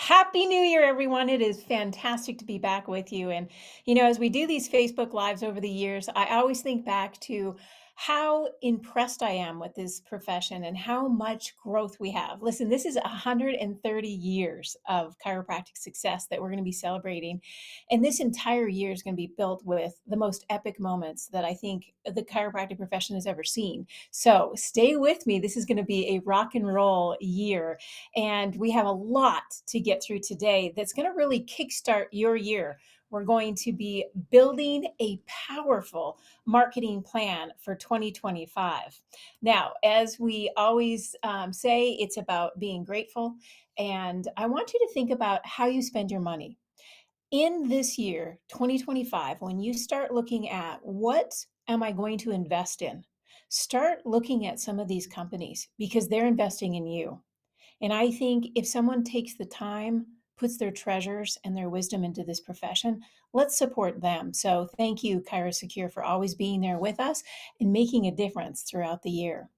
Happy New Year, everyone. It is fantastic to be back with you. And, as we do these Facebook Lives over the years, I always think back to how impressed I am with this profession and how much growth we have. Listen, this is 130 years of chiropractic success that we're going to be celebrating. And this entire year is going to be built with the most epic moments that I think the chiropractic profession has ever seen. So stay with me. This is going to be a rock and roll year. And we have a lot to get through today that's going to really kickstart your year. We're going to be building a powerful marketing plan for 2025. Now, as we always say, it's about being grateful. And I want you to think about how you spend your money. In this year, 2025, when you start looking at what am I going to invest in, start looking at some of these companies because they're investing in you. And I think if someone takes the time, puts their treasures and their wisdom into this profession, let's support them. So thank you, ChiroSecure, for always being there with us and making a difference throughout the year.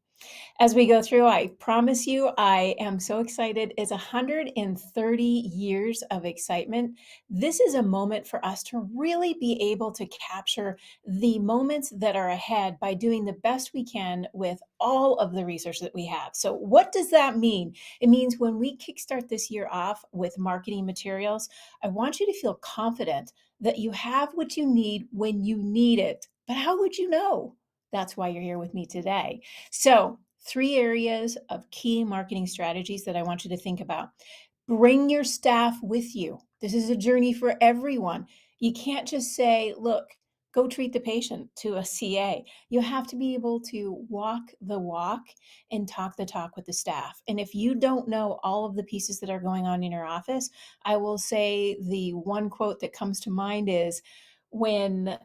As we go through, I promise you, I am so excited. It's 130 years of excitement. This is a moment for us to really be able to capture the moments that are ahead by doing the best we can with all of the resources that we have. So, what does that mean? It means when we kickstart this year off with marketing materials, I want you to feel confident that you have what you need when you need it. But how would you know? That's why you're here with me today. So, three areas of key marketing strategies that I want you to think about. Bring your staff with you. This is a journey for everyone. You can't just say, look, go treat the patient to a CA. You have to be able to walk the walk and talk the talk with the staff. And if you don't know all of the pieces that are going on in your office, I will say the one quote that comes to mind is, when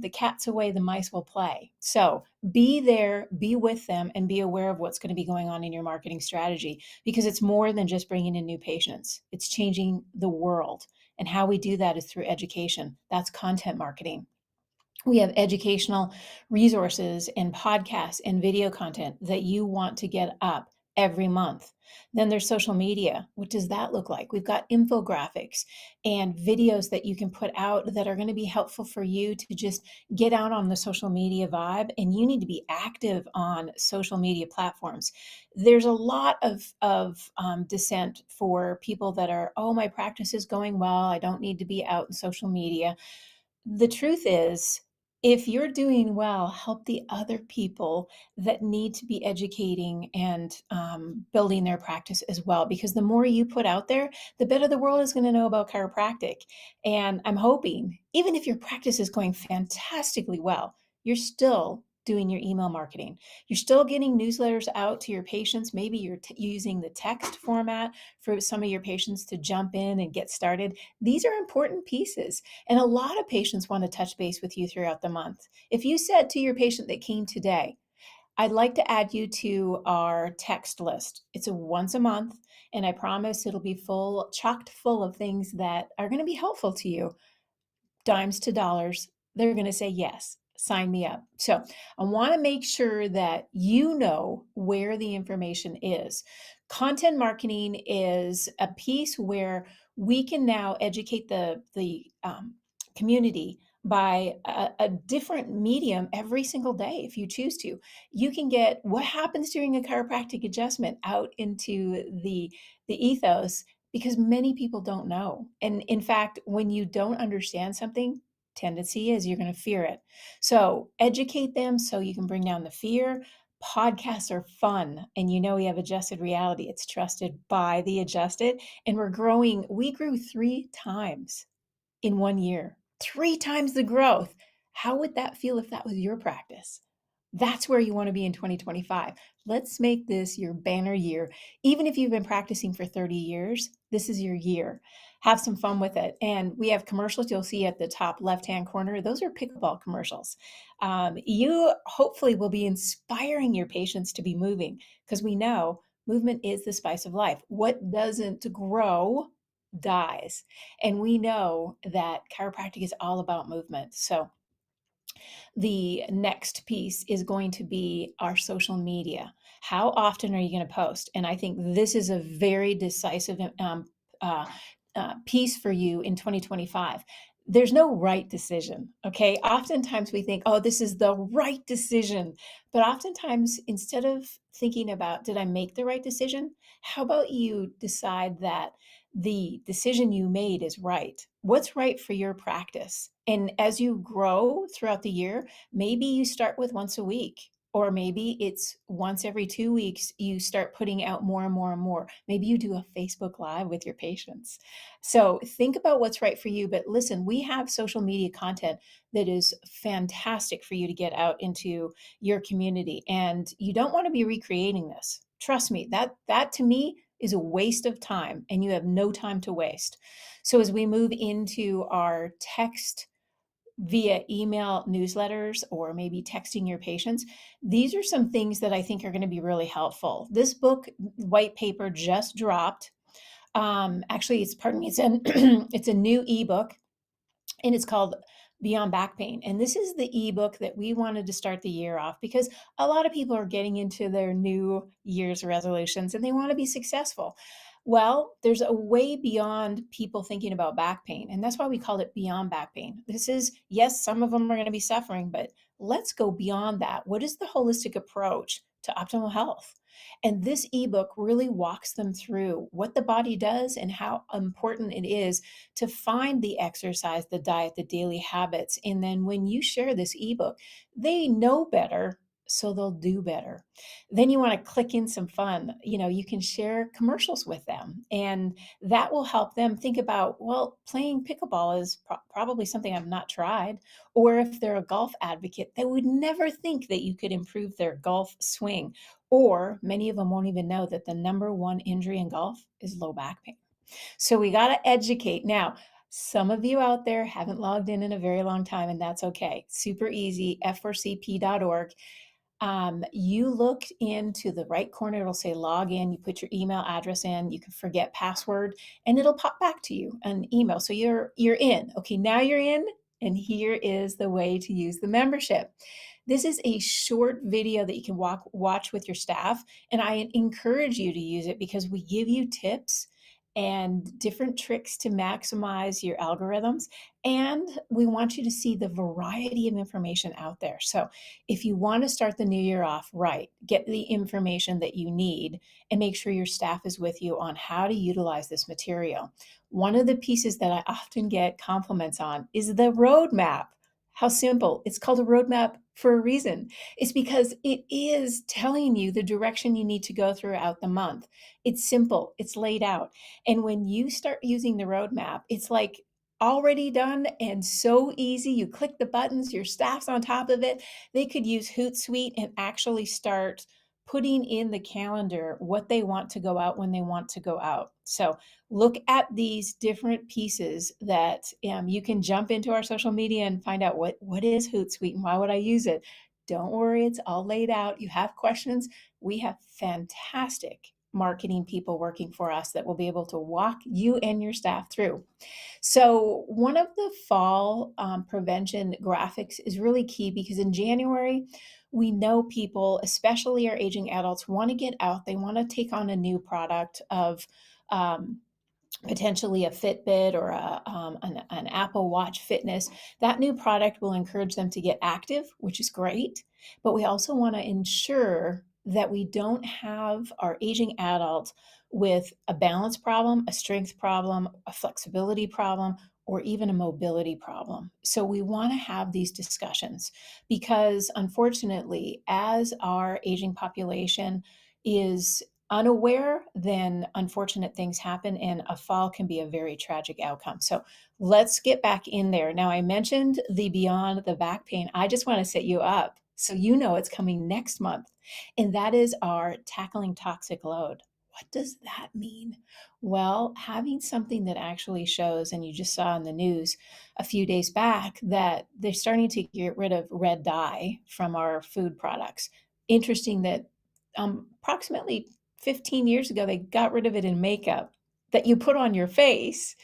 the cat's away, the mice will play. So be there, be with them, and be aware of what's going to be going on in your marketing strategy because it's more than just bringing in new patients. It's changing the world. And how we do that is through education. That's content marketing. We have educational resources and podcasts and video content that you want to get up every month. Then there's social media. What does that look like? We've got infographics and videos that you can put out that are going to be helpful for you to just get out on the social media vibe. And you need to be active on social media platforms. There's a lot of dissent for people that are, oh, my practice is going well. I don't need to be out in social media. The truth is, if you're doing well, help the other people that need to be educating and building their practice as well. Because the more you put out there, the better the world is going to know about chiropractic. And I'm hoping, even if your practice is going fantastically well, you're still doing your email marketing. You're still getting newsletters out to your patients. Maybe you're using the text format for some of your patients to jump in and get started. These are important pieces. And a lot of patients want to touch base with you throughout the month. If you said to your patient that came today, I'd like to add you to our text list. It's a once a month, and I promise it'll be chocked full of things that are going to be helpful to you, dimes to dollars. They're going to say, yes, sign me up. So I want to make sure that you know where the information is. Content marketing is a piece where we can now educate the community by a different medium every single day if you choose to. You can get what happens during a chiropractic adjustment out into the ethos because many people don't know. And in fact, when you don't understand something, tendency is you're going to fear it. So educate them so you can bring down the fear. Podcasts are fun. And we have adjusted reality. It's trusted by the adjusted. And we're growing. We grew 3 times in 1 year, 3 times the growth. How would that feel if that was your practice? That's where you want to be in 2025. Let's make this your banner year. Even if you've been practicing for 30 years, this is your year. Have some fun with it. And we have commercials you'll see at the top left-hand corner. Those are pickleball commercials. You hopefully will be inspiring your patients to be moving because we know movement is the spice of life. What doesn't grow dies. And we know that chiropractic is all about movement. So the next piece is going to be our social media. How often are you going to post? And I think this is a very decisive piece for you in 2025. There's no right decision. Okay. Oftentimes we think, oh, this is the right decision. But oftentimes, instead of thinking about, did I make the right decision? How about you decide that the decision you made is right? What's right for your practice? And as you grow throughout the year, maybe you start with once a week, or maybe it's once every 2 weeks, you start putting out more and more and more. Maybe you do a Facebook Live with your patients. So think about what's right for you. But listen, we have social media content that is fantastic for you to get out into your community. And you don't want to be recreating this. Trust me, that to me is a waste of time, and you have no time to waste. So as we move into our text via email newsletters or maybe texting your patients, these are some things that I think are going to be really helpful. This book, white paper, just dropped. Actually, it's pardon me, it's an it's a new ebook, and it's called Beyond Back Pain. And this is the ebook that we wanted to start the year off because a lot of people are getting into their new year's resolutions and they want to be successful. Well, there's a way beyond people thinking about back pain. And that's why we called it Beyond Back Pain. This is, yes, some of them are going to be suffering, but let's go beyond that. What is the holistic approach to optimal health? And this ebook really walks them through what the body does and how important it is to find the exercise, the diet, the daily habits. And then when you share this ebook, they know better, so they'll do better. Then you want to click in some fun. You can share commercials with them, and that will help them think about, well, playing pickleball is probably something I've not tried. Or if they're a golf advocate, they would never think that you could improve their golf swing. Or many of them won't even know that the number one injury in golf is low back pain. So we got to educate. Now, some of you out there haven't logged in a very long time, and that's okay. Super easy, f4cp.org. You look into the right corner, it'll say log in, you put your email address in, you can forget password, and it'll pop back to you an email. So you're in. Okay, now you're in, and here is the way to use the membership. This is a short video that you can watch with your staff, and I encourage you to use it because we give you tips and different tricks to maximize your algorithms. And we want you to see the variety of information out there. So if you want to start the new year off right, get the information that you need and make sure your staff is with you on how to utilize this material. One of the pieces that I often get compliments on is the roadmap. How simple. It's called a roadmap for a reason. It's because it is telling you the direction you need to go throughout the month. It's simple, it's laid out. And when you start using the roadmap, it's like already done and so easy. You click the buttons, your staff's on top of it. They could use Hootsuite and actually start putting in the calendar what they want to go out when they want to go out. So look at these different pieces that you can jump into our social media and find out what is Hootsuite and why would I use it. Don't worry, it's all laid out. You have questions. We have fantastic marketing people working for us that will be able to walk you and your staff through. So one of the fall prevention graphics is really key because in January, we know people, especially our aging adults, want to get out. They want to take on a new product of um, potentially a Fitbit or an Apple Watch Fitness. That new product will encourage them to get active, which is great. But we also want to ensure that we don't have our aging adult with a balance problem, a strength problem, a flexibility problem, or even a mobility problem. So we want to have these discussions because unfortunately, as our aging population is unaware, then unfortunate things happen, and a fall can be a very tragic outcome. So let's get back in there. Now, I mentioned the Beyond the Back Pain. I just want to set you up so you know it's coming next month, and that is our Tackling Toxic Load. What does that mean? Well, having something that actually shows, and you just saw in the news a few days back that they're starting to get rid of red dye from our food products. Interesting that approximately 15 years ago, they got rid of it in makeup that you put on your face,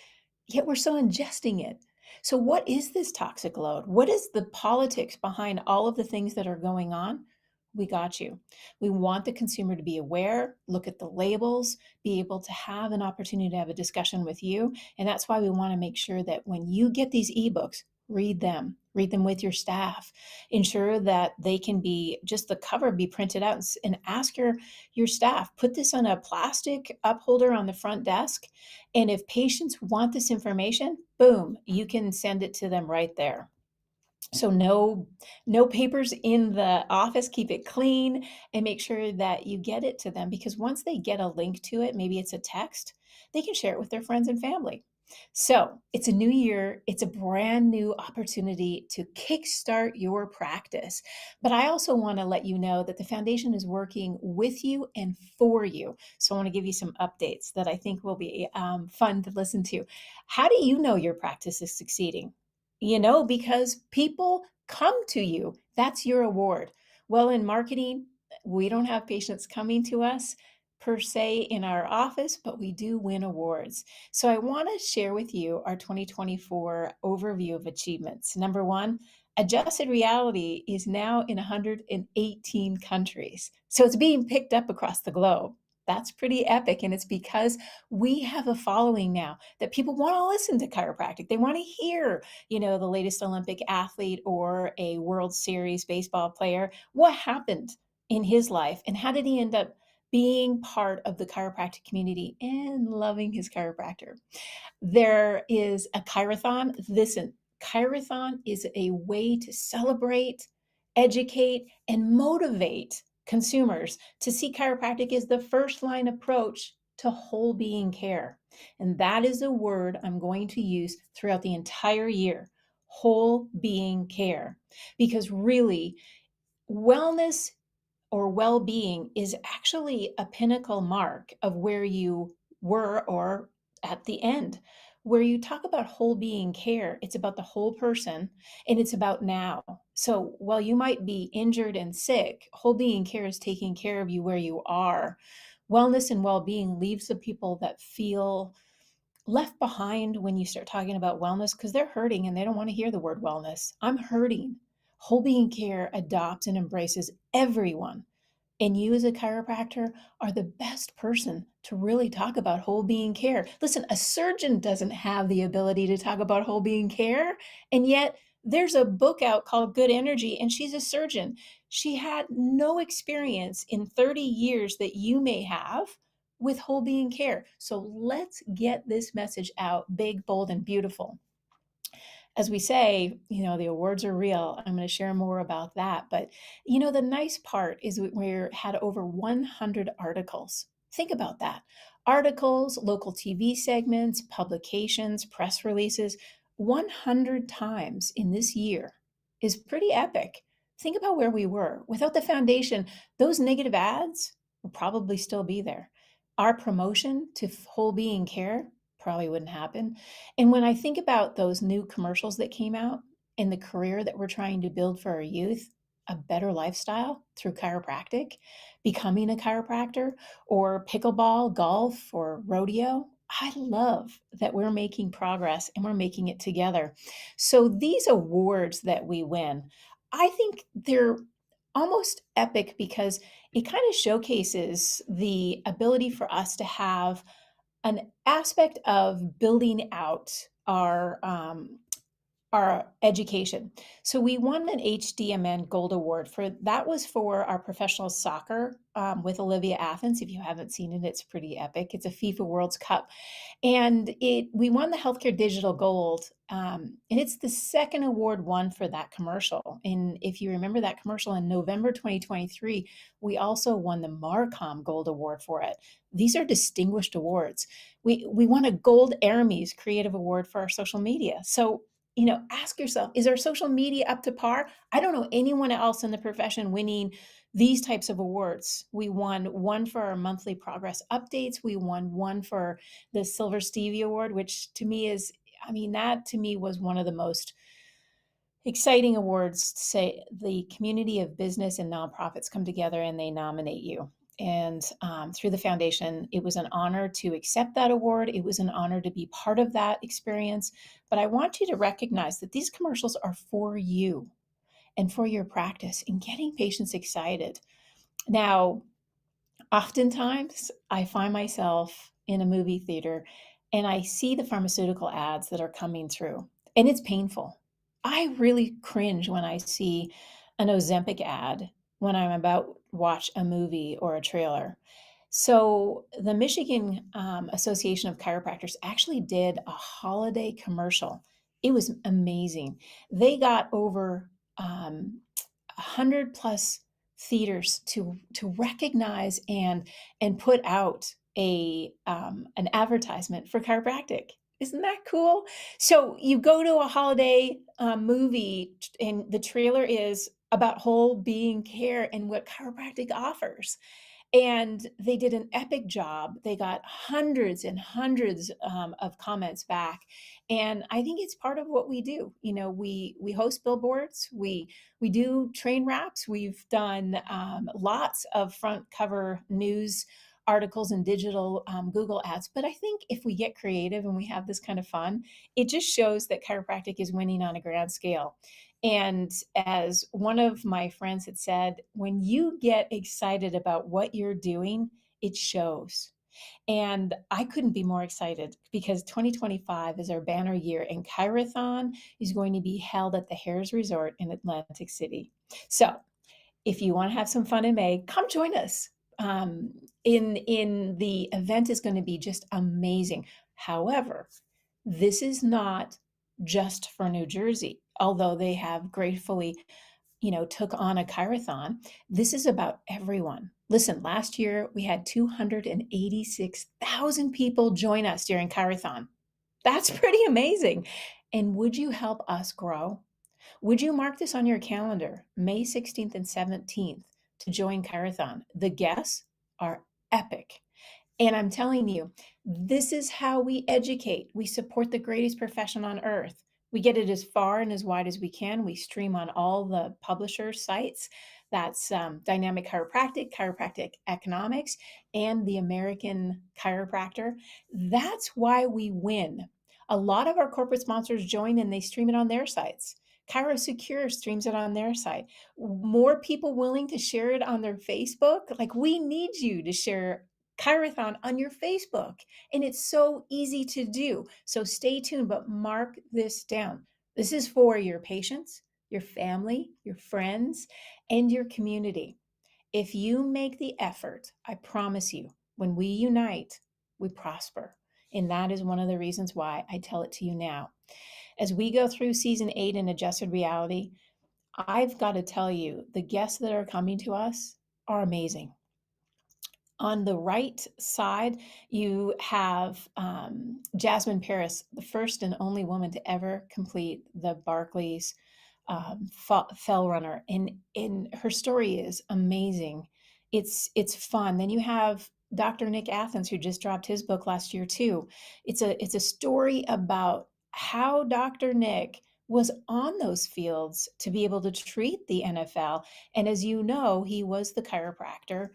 yet we're still ingesting it. So, what is this toxic load? What is the politics behind all of the things that are going on? we got you. We want the consumer to be aware, look at the labels, be able to have an opportunity to have a discussion with you. And that's why we want to make sure that when you get these ebooks, read them with your staff, ensure that they can be just the cover be printed out, and ask your staff, put this on a plastic upholder on the front desk. And if patients want this information, boom, you can send it to them right there. So no papers in the office, keep it clean and make sure that you get it to them, because once they get a link to it, maybe it's a text, they can share it with their friends and family. So it's a new year. It's a brand new opportunity to kickstart your practice. But I also want to let you know that the foundation is working with you and for you. So I want to give you some updates that I think will be fun to listen to. How do you know your practice is succeeding? Because people come to you. That's your award. Well, in marketing, we don't have patients coming to us per se in our office, but we do win awards. So I want to share with you our 2024 overview of achievements. Number one, adjusted reality is now in 118 countries. So it's being picked up across the globe. That's pretty epic. And it's because we have a following now that people want to listen to chiropractic. They want to hear, the latest Olympic athlete or a World Series baseball player, what happened in his life and how did he end up being part of the chiropractic community and loving his chiropractor. There is a Chirothon. Listen, Chirothon is a way to celebrate, educate, and motivate consumers to see chiropractic as the first line approach to whole being care. And that is a word I'm going to use throughout the entire year, whole being care, because really, wellness or well being is actually a pinnacle mark of where you were or at the end. Where you talk about whole being care, it's about the whole person and it's about now. So while you might be injured and sick, whole being care is taking care of you where you are. Wellness and well being leaves the people that feel left behind when you start talking about wellness because they're hurting and they don't want to hear the word wellness. I'm hurting. Whole being care adopts and embraces everyone, and you, as a chiropractor, are the best person to really talk about whole being care. Listen, a surgeon doesn't have the ability to talk about whole being care. And yet, there's a book out called Good Energy, and she's a surgeon. She had no experience in 30 years that you may have with whole being care. So let's get this message out big, bold, and beautiful. As we say, the awards are real. I'm going to share more about that. But, the nice part is we had over 100 articles. Think about that. Articles, local TV segments, publications, press releases, 100 times in this year is pretty epic. Think about where we were. Without the foundation, those negative ads would probably still be there. Our promotion to whole being care probably wouldn't happen. And when I think about those new commercials that came out and the career that we're trying to build for our youth, a better lifestyle through chiropractic, becoming a chiropractor, or pickleball, golf, or rodeo, I love that we're making progress and we're making it together. So these awards that we win, I think they're almost epic because it kind of showcases the ability for us to have an aspect of building out our education. So we won an HDMN Gold Award for that was for our professional soccer with Olivia Athens. If you haven't seen it, it's pretty epic. It's a FIFA World Cup, and we won the Healthcare Digital Gold, and it's the second award won for that commercial. And if you remember that commercial in November 2023, we also won the Marcom Gold Award for it. These are distinguished awards. We won a Gold Aramis Creative Award for our social media. So ask yourself, is our social media up to par? I don't know anyone else in the profession winning these types of awards. We won one for our monthly progress updates. We won one for the Silver Stevie Award, which to me that to me was one of the most exciting awards to say the community of business and nonprofits come together and they nominate you. And through the foundation, it was an honor to accept that award. It was an honor to be part of that experience. But I want you to recognize that these commercials are for you. and for your practice and getting patients excited. Now, oftentimes, I find myself in a movie theater and I see the pharmaceutical ads that are coming through, and it's painful. I really cringe when I see an Ozempic ad when I'm about to watch a movie or a trailer. So, the Michigan Association of Chiropractors actually did a holiday commercial. It was amazing. They got over 100 plus theaters to recognize and put out a an advertisement for chiropractic. Isn't that cool? So you go to a holiday movie, and the trailer is about whole being care and what chiropractic offers. And they did an epic job. They got hundreds and hundreds of comments back, and I think it's part of what we do. You know, we host billboards, we do train wraps, we've done lots of front cover news articles and digital Google ads. But I think if we get creative and we have this kind of fun, it just shows that chiropractic is winning on a grand scale. And as one of my friends had said, when you get excited about what you're doing, it shows. And I couldn't be more excited because 2025 is our banner year, and Chirothon is going to be held at the Harrah's Resort in Atlantic City. So if you want to have some fun in May, come join us. In the event is going to be just amazing. However, this is not just for New Jersey, although they have gratefully, took on a Chirothon. This is about everyone. Listen, last year we had 286,000 people join us during Chirothon. That's pretty amazing. And would you help us grow? Would you mark this on your calendar, May 16th and 17th, to join Chirothon? The guests are epic. And I'm telling you, this is how we educate. We support the greatest profession on earth. We get it as far and as wide as we can. We stream on all the publisher sites. That's Dynamic Chiropractic, Chiropractic Economics, and the American Chiropractor. That's why we win. A lot of our corporate sponsors join and they stream it on their sites. ChiroSecure streams it on their site. More people willing to share it on their Facebook. Like, we need you to share Chirothon on your Facebook. And it's so easy to do. So stay tuned, but mark this down. This is for your patients, your family, your friends, and your community. If you make the effort, I promise you, when we unite, we prosper. And that is one of the reasons why I tell it to you now. As we go through season 8 in Adjusted Reality, I've got to tell you, the guests that are coming to us are amazing. On the right side, you have Jasmine Paris, the first and only woman to ever complete the Barclays Fell Runner, and her story is amazing. It's fun. Then you have Dr. Nick Athens, who just dropped his book last year too. It's a story about how Dr. Nick was on those fields to be able to treat the NFL. And as you know, he was the chiropractor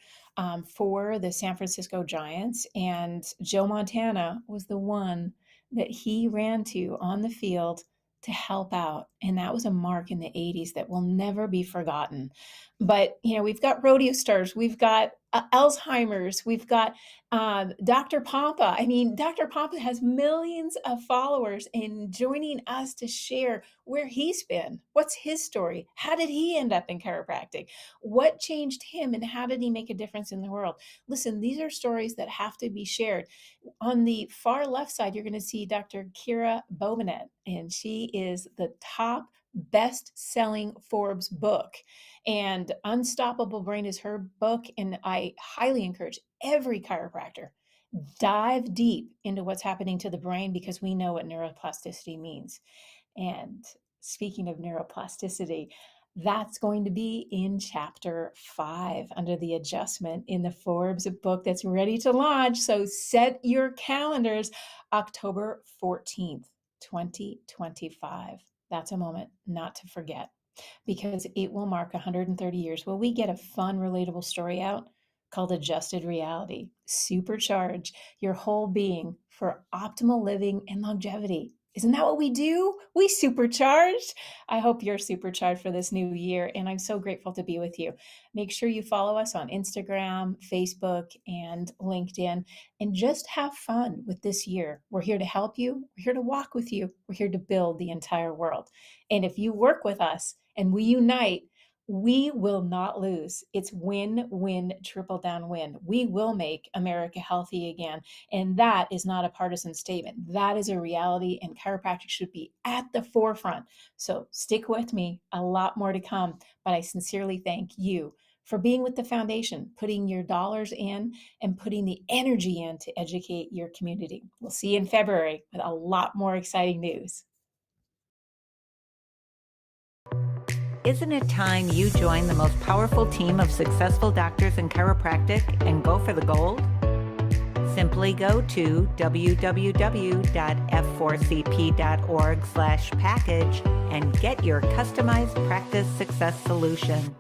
for the San Francisco Giants, and Joe Montana was the one that he ran to on the field to help out. And that was a mark in the 80s that will never be forgotten. But, we've got rodeo stars, we've got Alzheimer's, we've got Dr. Pompa. I mean, Dr. Pompa has millions of followers, and joining us to share where he's been. What's his story? How did he end up in chiropractic? What changed him, and how did he make a difference in the world? Listen, these are stories that have to be shared. On the far left side, you're going to see Dr. Kira Bobinet, and she is the top best-selling Forbes book. And Unstoppable Brain is her book, and I highly encourage every chiropractor dive deep into what's happening to the brain, because we know what neuroplasticity means. And speaking of neuroplasticity, that's going to be in chapter 5 under the adjustment in the Forbes book that's ready to launch. So set your calendars, October 14th, 2025. That's a moment not to forget, because it will mark 130 years. Will we get a fun, relatable story out called Adjusted Reality? Supercharge your whole being for optimal living and longevity. Isn't that what we do? We supercharged. I hope you're supercharged for this new year, and I'm so grateful to be with you. Make sure you follow us on Instagram, Facebook, and LinkedIn, and just have fun with this year. We're here to help you. We're here to walk with you. We're here to build the entire world. And if you work with us and we unite, we will not lose. It's win, win, triple down win. We will make America healthy again. And that is not a partisan statement. That is a reality, and chiropractic should be at the forefront. So stick with me, a lot more to come. But I sincerely thank you for being with the foundation, putting your dollars in and putting the energy in to educate your community. We'll see you in February with a lot more exciting news. Isn't it time you join the most powerful team of successful doctors in chiropractic and go for the gold? Simply go to www.f4cp.org/package and get your customized practice success solution.